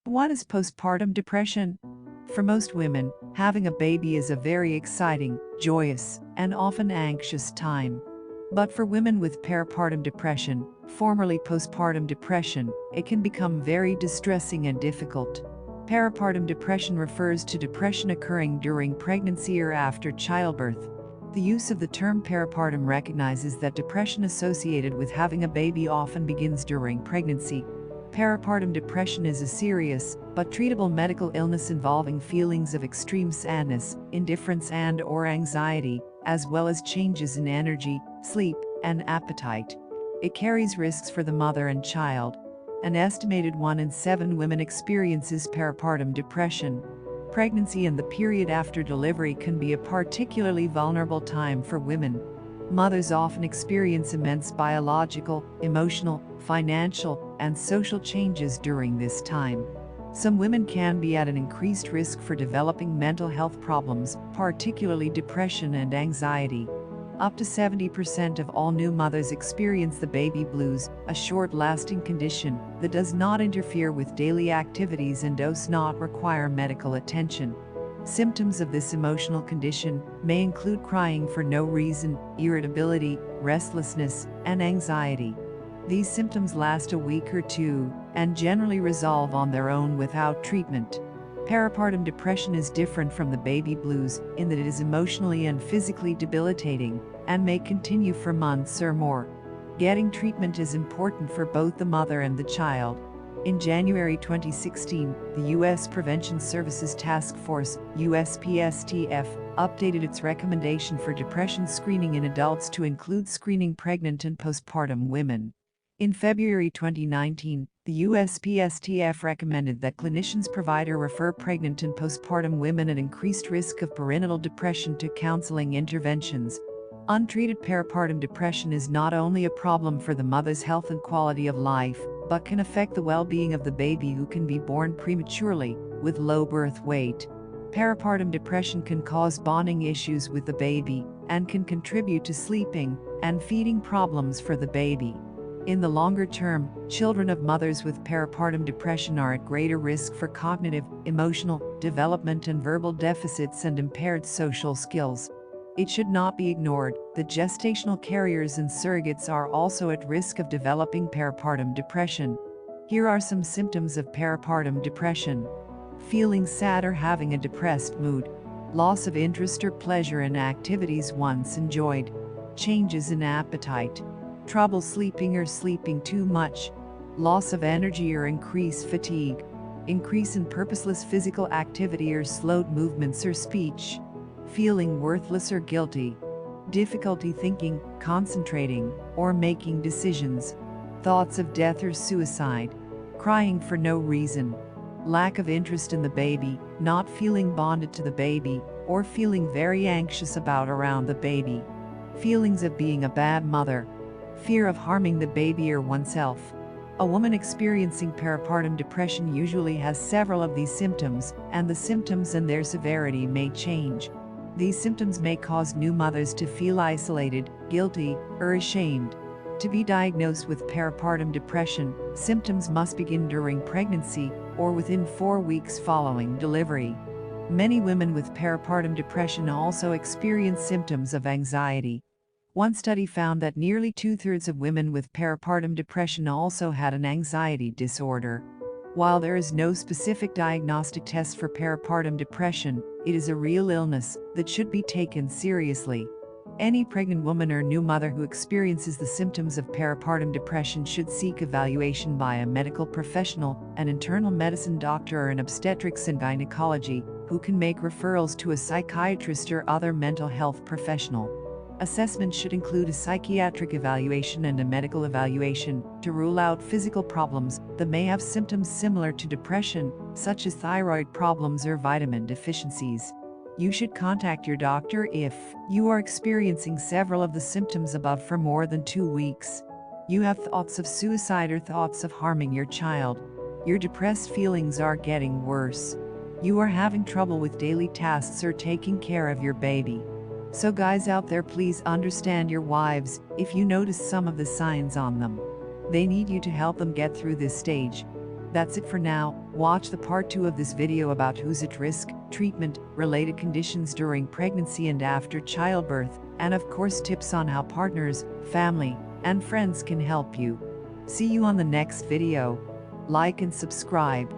What is postpartum depression? For most women, having a baby is a very exciting, joyous, and often anxious time. But for women with peripartum depression, formerly postpartum depression, it can become very distressing and difficult. Peripartum depression refers to depression occurring during pregnancy or after childbirth. The use of the term peripartum recognizes that depression associated with having a baby often begins during pregnancy. Peripartum depression is a serious, but treatable medical illness involving feelings of extreme sadness, indifference and/or anxiety, as well as changes in energy, sleep, and appetite. It carries risks for the mother and child. An estimated 1 in 7 women experiences peripartum depression. Pregnancy and the period after delivery can be a particularly vulnerable time for women. Mothers often experience immense biological, emotional, financial, and social changes during this time. Some women can be at an increased risk for developing mental health problems, particularly depression and anxiety. Up to 70% of all new mothers experience the baby blues, a short-lasting condition that does not interfere with daily activities and does not require medical attention. Symptoms of this emotional condition may include crying for no reason, irritability, restlessness, and anxiety. These symptoms last a week or two and generally resolve on their own without treatment. Peripartum depression is different from the baby blues in that it is emotionally and physically debilitating and may continue for months or more. Getting treatment is important for both the mother and the child. In January 2016, the U.S. Prevention Services Task Force, USPSTF, updated its recommendation for depression screening in adults to include screening pregnant and postpartum women. In February 2019, the USPSTF recommended that clinicians provide or refer pregnant and postpartum women at increased risk of perinatal depression to counseling interventions. Untreated peripartum depression is not only a problem for the mother's health and quality of life, but can affect the well-being of the baby who can be born prematurely, with low birth weight. Peripartum depression can cause bonding issues with the baby, and can contribute to sleeping and feeding problems for the baby. In the longer term, children of mothers with peripartum depression are at greater risk for cognitive, emotional, development and verbal deficits and impaired social skills. It should not be ignored that gestational carriers and surrogates are also at risk of developing peripartum depression. Here are some symptoms of peripartum depression: feeling sad or having a depressed mood, loss of interest or pleasure in activities once enjoyed, changes in appetite, trouble sleeping or sleeping too much, loss of energy or increased fatigue, increase in purposeless physical activity or slowed movements or speech, feeling worthless or guilty, difficulty thinking, concentrating, or making decisions, thoughts of death or suicide, crying for no reason, lack of interest in the baby, not feeling bonded to the baby, or feeling very anxious about around the baby, feelings of being a bad mother, fear of harming the baby or oneself. A woman experiencing peripartum depression usually has several of these symptoms, and the symptoms and their severity may change. These symptoms may cause new mothers to feel isolated, guilty, or ashamed. To be diagnosed with peripartum depression, symptoms must begin during pregnancy or within 4 weeks following delivery. Many women with peripartum depression also experience symptoms of anxiety. One study found that nearly 2/3 of women with peripartum depression also had an anxiety disorder. While there is no specific diagnostic test for peripartum depression, it is a real illness that should be taken seriously. Any pregnant woman or new mother who experiences the symptoms of peripartum depression should seek evaluation by a medical professional, an internal medicine doctor or an obstetrics and gynecology, who can make referrals to a psychiatrist or other mental health professional. Assessment should include a psychiatric evaluation and a medical evaluation to rule out physical problems that may have symptoms similar to depression, such as thyroid problems or vitamin deficiencies. You should contact your doctor if you are experiencing several of the symptoms above for more than 2 weeks. You have thoughts of suicide or thoughts of harming your child. Your depressed feelings are getting worse. You are having trouble with daily tasks or taking care of your baby. So guys out there, please understand your wives if you notice some of the signs on them. They need you to help them get through this stage. That's it for now. Watch the part 2 of this video about who's at risk, treatment, related conditions during pregnancy and after childbirth, and of course tips on how partners, family, and friends can help you. See you on the next video. Like and subscribe.